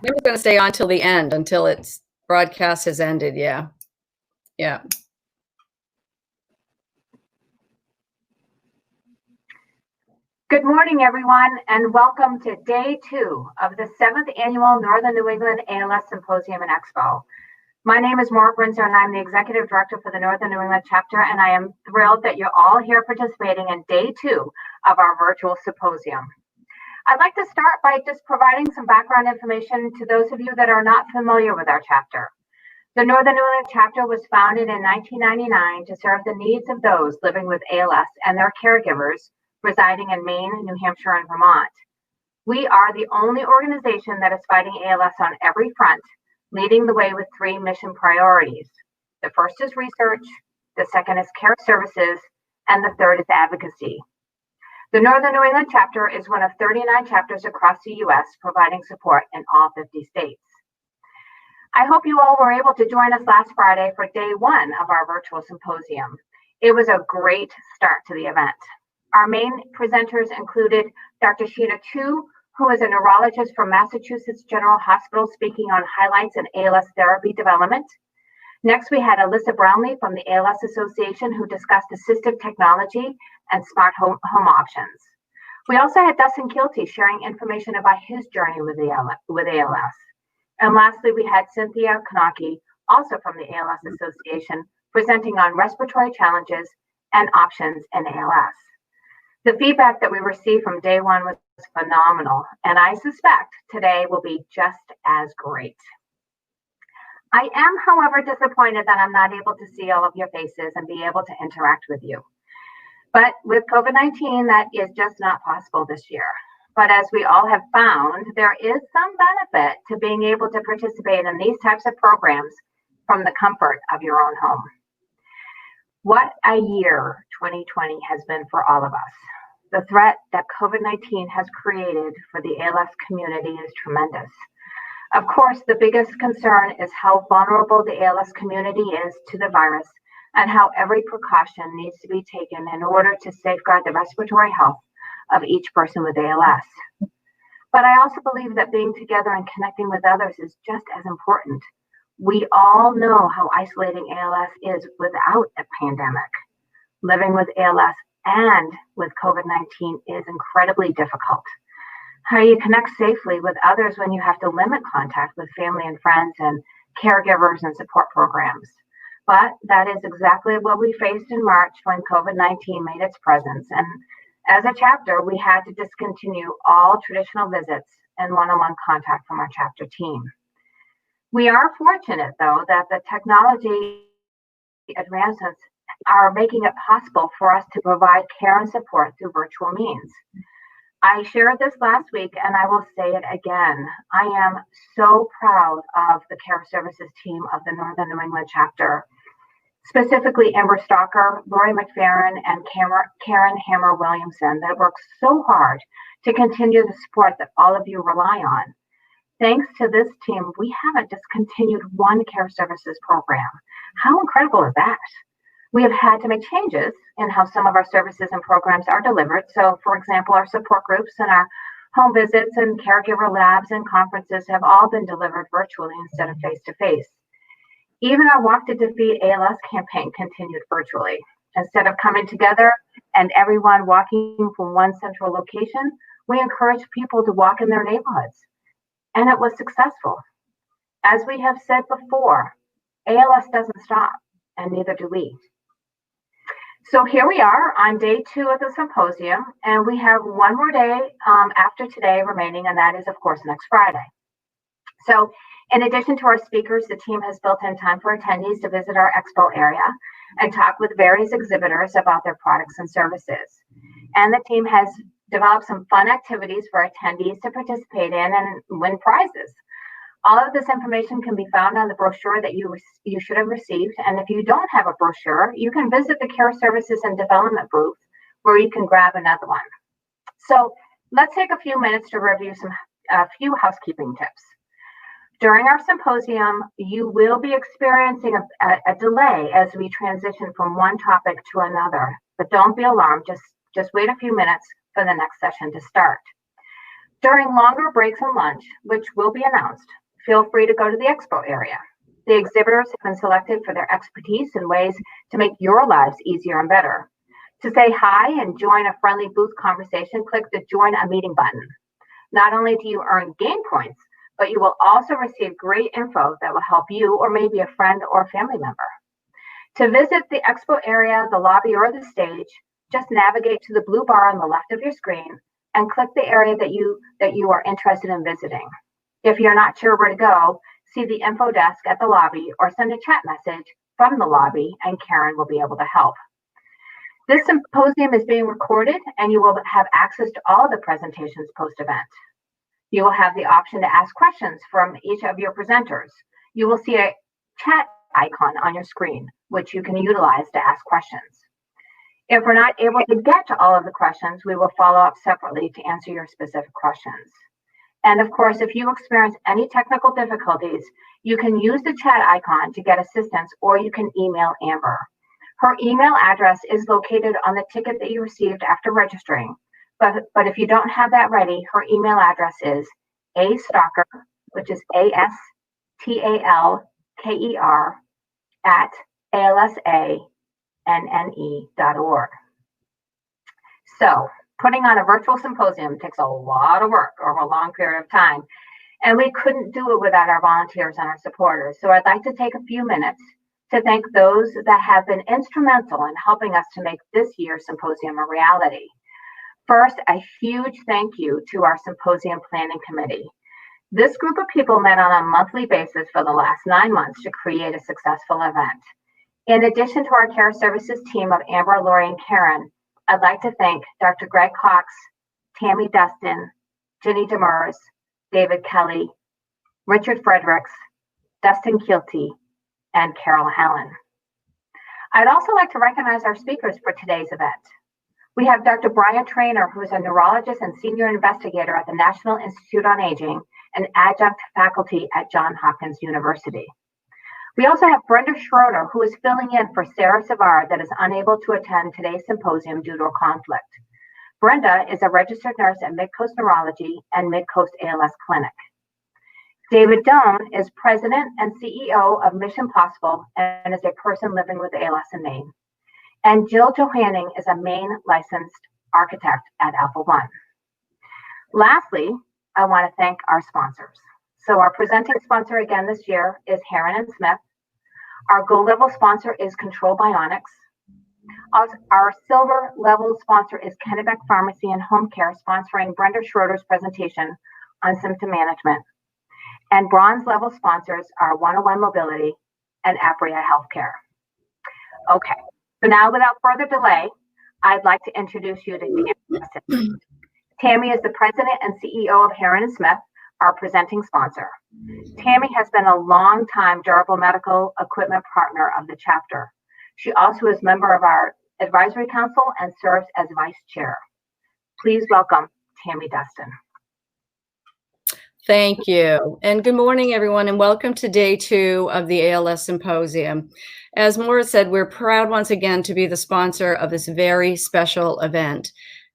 I'm just going to stay on till the end, until its broadcast has ended. Yeah. Yeah. Good morning, everyone, and welcome to day 2 of the 7th annual Northern New England ALS Symposium and Expo. My name is Maura Brinzer, and I'm the Executive Director for the Northern New England chapter, and I am thrilled that you're all here participating in day 2 of our virtual symposium. I'd like to start by just providing some background information to those of you that are not familiar with our chapter. The Northern New England chapter was founded in 1999 to serve the needs of those living with ALS and their caregivers residing in Maine, New Hampshire, and Vermont. We are the only organization that is fighting ALS on every front, leading the way with 3 mission priorities. The first is research, the second is care services, and the third is advocacy. The Northern New England chapter is one of 39 chapters across the U.S. providing support in all 50 states. I hope you all were able to join us last Friday for day 1 of our virtual symposium. It was a great start to the event. Our main presenters included Dr. Sheena Chu, who is a neurologist from Massachusetts General Hospital, speaking on highlights in ALS therapy development. Next, we had Alyssa Brownlee from the ALS Association, who discussed assistive technology and smart home options. We also had Dustin Kilty sharing information about his journey with ALS. And lastly, we had Cynthia Konaki, also from the ALS Association, presenting on respiratory challenges and options in ALS. The feedback that we received from day 1 was phenomenal, and I suspect today will be just as great. I am, however, disappointed that I'm not able to see all of your faces and be able to interact with you. But with COVID-19, that is just not possible this year. But as we all have found, there is some benefit to being able to participate in these types of programs from the comfort of your own home. What a year 2020 has been for all of us. The threat that COVID-19 has created for the ALS community is tremendous. Of course, the biggest concern is how vulnerable the ALS community is to the virus and how every precaution needs to be taken in order to safeguard the respiratory health of each person with ALS. But I also believe that being together and connecting with others is just as important. We all know how isolating ALS is without a pandemic. Living with ALS and with COVID-19 is incredibly difficult. How do you connect safely with others when you have to limit contact with family and friends and caregivers and support programs? But that is exactly what we faced in March when COVID-19 made its presence. And as a chapter, we had to discontinue all traditional visits and one-on-one contact from our chapter team. We are fortunate, though, that the technology advancements are making it possible for us to provide care and support through virtual means. I shared this last week, and I will say it again. I am so proud of the care services team of the Northern New England chapter, specifically Amber Stalker, Lori McFerrin, and Karen Hammer-Williamson, that work so hard to continue the support that all of you rely on. Thanks to this team, we haven't discontinued one care services program. How incredible is that? We have had to make changes in how some of our services and programs are delivered. So, for example, our support groups and our home visits and caregiver labs and conferences have all been delivered virtually instead of face-to-face. Even our Walk to Defeat ALS campaign continued virtually. Instead of coming together and everyone walking from one central location, we encouraged people to walk in their neighborhoods. And it was successful. As we have said before, ALS doesn't stop, and neither do we. So here we are on day 2 of the symposium, and we have one more day after today remaining, and that is, of course, next Friday. So in addition to our speakers, the team has built in time for attendees to visit our expo area and talk with various exhibitors about their products and services. And the team has developed some fun activities for attendees to participate in and win prizes. All of this information can be found on the brochure that you should have received. And if you don't have a brochure, you can visit the Care Services and Development booth where you can grab another one. So let's take a few minutes to review a few housekeeping tips. During our symposium, you will be experiencing a delay as we transition from one topic to another. But don't be alarmed, just wait a few minutes for the next session to start. During longer breaks and lunch, which will be announced, feel free to go to the expo area. The exhibitors have been selected for their expertise in ways to make your lives easier and better. To say hi and join a friendly booth conversation, click the Join a Meeting button. Not only do you earn game points, but you will also receive great info that will help you or maybe a friend or family member. To visit the expo area, the lobby, or the stage, just navigate to the blue bar on the left of your screen and click the area that you are interested in visiting. If you're not sure where to go, see the info desk at the lobby or send a chat message from the lobby and Karen will be able to help. This symposium is being recorded and you will have access to all of the presentations post-event. You will have the option to ask questions from each of your presenters. You will see a chat icon on your screen, which you can utilize to ask questions. If we're not able to get to all of the questions, we will follow up separately to answer your specific questions. And of course, if you experience any technical difficulties, you can use the chat icon to get assistance, or you can email Amber. Her email address is located on the ticket that you received after registering. But if you don't have that ready, her email address is astalker, which is ASTALKER, at alsannne.org. So, putting on a virtual symposium takes a lot of work over a long period of time, and we couldn't do it without our volunteers and our supporters. So I'd like to take a few minutes to thank those that have been instrumental in helping us to make this year's symposium a reality. First, a huge thank you to our symposium planning committee. This group of people met on a monthly basis for the last 9 months to create a successful event. In addition to our care services team of Amber, Lori, and Karen, I'd like to thank Dr. Greg Cox, Tammy Dustin, Ginny Demers, David Kelly, Richard Fredericks, Dustin Kielty, and Carol Allen. I'd also like to recognize our speakers for today's event. We have Dr. Brian Traynor, who is a neurologist and senior investigator at the National Institute on Aging and adjunct faculty at Johns Hopkins University. We also have Brenda Schroeder, who is filling in for Sarah Savard that is unable to attend today's symposium due to a conflict. Brenda is a registered nurse at Midcoast Neurology and Midcoast ALS Clinic. David Doan is president and CEO of Mission Possible and is a person living with ALS in Maine. And Jill Johanning is a Maine licensed architect at Alpha One. Lastly, I want to thank our sponsors. So our presenting sponsor again this year is Heron & Smith. Our gold level sponsor is Control Bionics. Our silver level sponsor is Kennebec Pharmacy and Home Care, sponsoring Brenda Schroeder's presentation on symptom management. And bronze level sponsors are 101 Mobility and Apria Healthcare. Okay, so now without further delay, I'd like to introduce you to Tammy Dustin. Tammy is the president and CEO of Heron & Smith, our presenting sponsor. Tammy has been a long-time durable medical equipment partner of the chapter. She also is a member of our advisory council and serves as vice chair. Please welcome Tammy Dustin. Thank you. And good morning, everyone, and welcome to day 2 of the ALS Symposium. As Maura said, we're proud once again to be the sponsor of this very special event.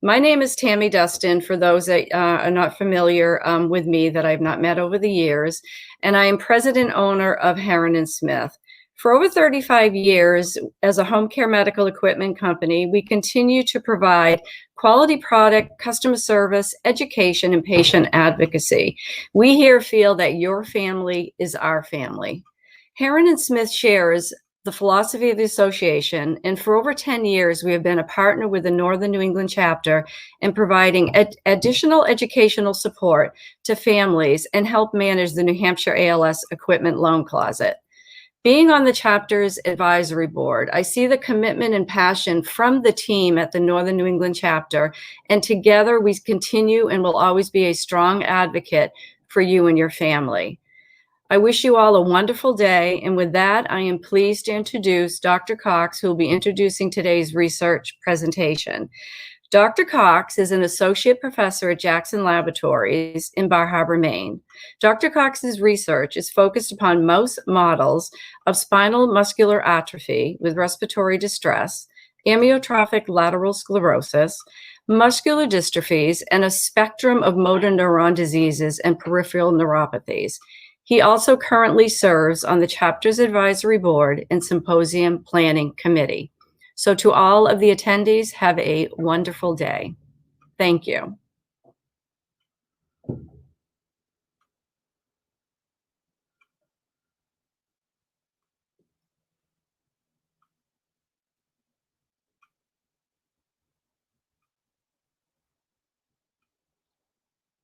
My name is Tammy Dustin, for those that are not familiar with me, that I've not met over the years, and I am president owner of Heron & Smith. For over 35 years, as a home care medical equipment company, we continue to provide quality product, customer service, education, and patient advocacy. We here feel that your family is our family. Heron & Smith shares the philosophy of the association, and for over 10 years, we have been a partner with the Northern New England chapter in providing additional educational support to families and help manage the New Hampshire ALS Equipment Loan Closet. Being on the chapter's advisory board, I see the commitment and passion from the team at the Northern New England chapter, and together we continue and will always be a strong advocate for you and your family. I wish you all a wonderful day, and with that, I am pleased to introduce Dr. Cox, who will be introducing today's research presentation. Dr. Cox is an associate professor at Jackson Laboratories in Bar Harbor, Maine. Dr. Cox's research is focused upon mouse models of spinal muscular atrophy with respiratory distress, amyotrophic lateral sclerosis, muscular dystrophies, and a spectrum of motor neuron diseases and peripheral neuropathies. He also currently serves on the chapter's advisory board and symposium planning committee. So to all of the attendees, have a wonderful day. Thank you.